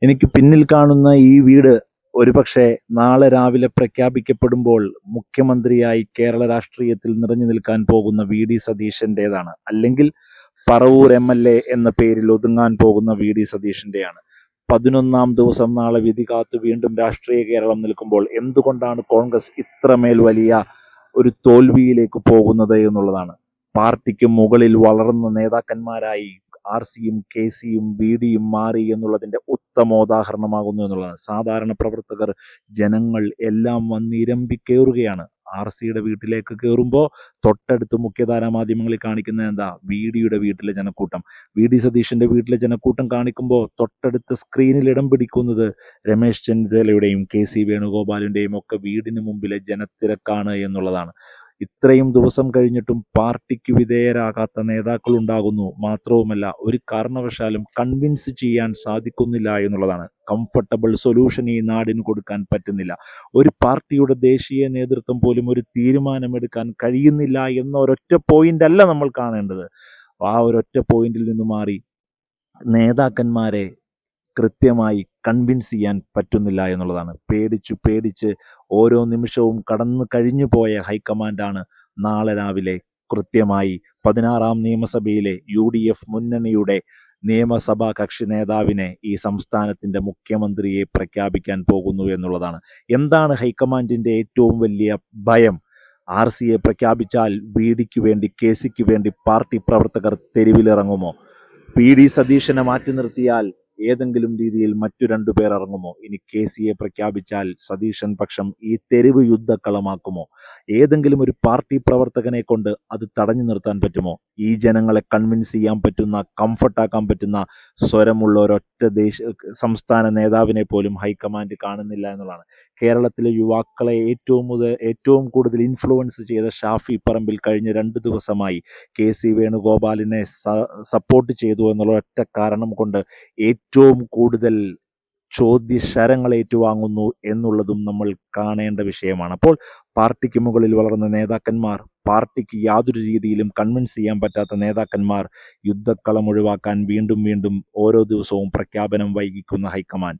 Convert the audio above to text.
എനിക്ക് പിന്നിൽ കാണുന്ന ഈ വീട് ഒരുപക്ഷേ നാളെ രാവിലെ പ്രഖ്യാപിക്കപ്പെടുമ്പോൾ മുഖ്യമന്ത്രിയായി കേരള രാഷ്ട്രീയത്തിൽ നിറഞ്ഞു നിൽക്കാൻ പോകുന്ന വി.ഡി. സതീശന്റേതാണ്. അല്ലെങ്കിൽ പറവൂർ എം.എൽ.എ എന്ന പേരിൽ ഒതുങ്ങാൻ പോകുന്ന വി.ഡി. സതീശന്റെയാണ്. 11ാം ദിവസം നാളെ വിധി കാത്തു വീണ്ടും രാഷ്ട്രീയ കേരളം നിൽക്കുമ്പോൾ എന്തുകൊണ്ടാണ് കോൺഗ്രസ് ഇത്രമേൽ വലിയ ഒരു തോൽവിയിലേക്ക് പോകുന്നത് എന്നുള്ളതാണ്. പാർട്ടിക്ക് മുകളിൽ വളർന്ന നേതാക്കന്മാരായി ആർ.സിയും കെ.സിയും വി.ഡിയും മാറി എന്നുള്ളതിൻ്റെ ഉത്തമോദാഹരണമാകുന്നു എന്നുള്ളതാണ്. സാധാരണ പ്രവർത്തകർ, ജനങ്ങൾ എല്ലാം വന്നിരമ്പി കയറുകയാണ്. ആർ.സിയുടെ വീട്ടിലേക്ക് കയറുമ്പോൾ തൊട്ടടുത്ത് മുഖ്യധാരാ മാധ്യമങ്ങളിൽ കാണിക്കുന്നത് എന്താ? വി.ഡിയുടെ വീട്ടിലെ ജനക്കൂട്ടം. വി.ഡി. സതീശന്റെ വീട്ടിലെ ജനക്കൂട്ടം കാണിക്കുമ്പോൾ തൊട്ടടുത്ത സ്ക്രീനിൽ ഇടം പിടിക്കുന്നത് രമേശ് ചെന്നിത്തലയുടെയും കെ.സി വേണുഗോപാലിൻ്റെയും ഒക്കെ വീടിന് മുമ്പിലെ ജനത്തിരക്കാണ് എന്നുള്ളതാണ്. ഇത്രയും ദിവസം കഴിഞ്ഞിട്ടും പാർട്ടിക്ക് വിധേയരാകാത്ത നേതാക്കൾ ഉണ്ടാകുന്നു. മാത്രവുമല്ല, ഒരു കാരണവശാലും കൺവിൻസ് ചെയ്യാൻ സാധിക്കുന്നില്ല എന്നുള്ളതാണ്. കംഫർട്ടബിൾ സൊല്യൂഷൻ ഈ നാടിന് കൊടുക്കാൻ പറ്റുന്നില്ല. ഒരു പാർട്ടിയുടെ ദേശീയ നേതൃത്വം പോലും ഒരു തീരുമാനമെടുക്കാൻ കഴിയുന്നില്ല എന്ന ഒരൊറ്റ പോയിന്റ് അല്ല നമ്മൾ കാണേണ്ടത്. ആ ഒരൊറ്റ പോയിന്റിൽ നിന്ന് മാറി നേതാക്കന്മാരെ കൃത്യമായി കൺവിൻസ് ചെയ്യാൻ പറ്റുന്നില്ല എന്നുള്ളതാണ്. പേടിച്ച് ഓരോ നിമിഷവും കടന്നു കഴിഞ്ഞു പോയ ഹൈക്കമാൻഡാണ് നാളെ രാവിലെ കൃത്യമായി 16ാം നിയമസഭയിലെ UDF മുന്നണിയുടെ നിയമസഭാ കക്ഷി നേതാവിനെ, ഈ സംസ്ഥാനത്തിൻ്റെ മുഖ്യമന്ത്രിയെ പ്രഖ്യാപിക്കാൻ പോകുന്നു എന്നുള്ളതാണ്. എന്താണ് ഹൈക്കമാൻഡിൻ്റെ ഏറ്റവും വലിയ ഭയം? ആർ.സിയെ പ്രഖ്യാപിച്ചാൽ വി.ഡിക്ക് വേണ്ടി, കെ.സിക്ക് വേണ്ടി പാർട്ടി പ്രവർത്തകർ തെരുവിലിറങ്ങുമോ? വി.ഡി. സതീശനെ മാറ്റി നിർത്തിയാൽ ഏതെങ്കിലും രീതിയിൽ മറ്റു രണ്ടുപേർ ഇറങ്ങുമോ? ഇനി കെ.സിയെ പ്രഖ്യാപിച്ചാൽ സതീശൻ പക്ഷം ഈ തെരുവ് യുദ്ധക്കളമാക്കുമോ? ഏതെങ്കിലും ഒരു പാർട്ടി പ്രവർത്തകനെ കൊണ്ട് അത് തടഞ്ഞു നിർത്താൻ പറ്റുമോ? ഈ ജനങ്ങളെ കൺവിൻസ് ചെയ്യാൻ പറ്റുന്ന, കംഫർട്ടാക്കാൻ പറ്റുന്ന സ്വരമുള്ള ഒരൊറ്റ സംസ്ഥാന നേതാവിനെ പോലും ഹൈക്കമാൻഡ് കാണുന്നില്ല എന്നുള്ളതാണ്. കേരളത്തിലെ യുവാക്കളെ ഏറ്റവും കൂടുതൽ ഇൻഫ്ലുവൻസ് ചെയ്ത ഷാഫി പറമ്പിൽ കഴിഞ്ഞ 2 ദിവസമായി കെ.സി വേണുഗോപാലിനെ സപ്പോർട്ട് ചെയ്തു എന്നുള്ള ഒറ്റ കാരണം കൊണ്ട് ഏറ്റവും കൂടുതൽ ചോദ്യശരങ്ങൾ ഏറ്റുവാങ്ങുന്നു എന്നുള്ളതും നമ്മൾ കാണേണ്ട വിഷയമാണ്. അപ്പോൾ പാർട്ടിക്ക് മുകളിൽ വളർന്ന നേതാക്കന്മാർ, പാർട്ടിക്ക് യാതൊരു രീതിയിലും കൺവിൻസ് ചെയ്യാൻ പറ്റാത്ത നേതാക്കന്മാർ, യുദ്ധക്കളം ഒഴിവാക്കാൻ വീണ്ടും ഓരോ ദിവസവും പ്രഖ്യാപനം വൈകിക്കുന്ന ഹൈക്കമാൻഡ്.